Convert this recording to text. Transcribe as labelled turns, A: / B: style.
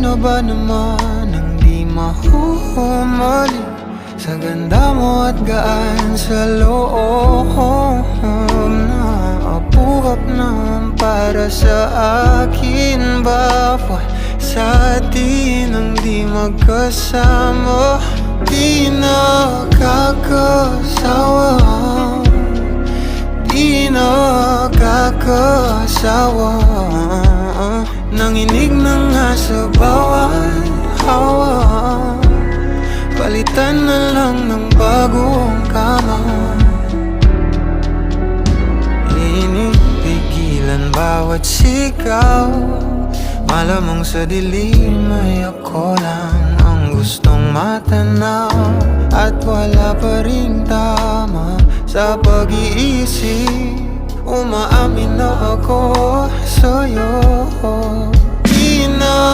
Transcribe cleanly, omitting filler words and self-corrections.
A: Sino ba naman ang di mahuhumali sa ganda mo at gaan sa loob na apuhap naman para sa akin. Bawal sa atin ang di magkasama, di nakakasawa, di nakakasawa. Nanginig na nga sa bawat hawa, palitan na lang ng bagong kama. Inipigilan bawat sigaw, malamang sa dilim ay ako lang ang gustong matanaw. At wala pa ring tama sa pag-iisip, umaamin na ako sa'yo.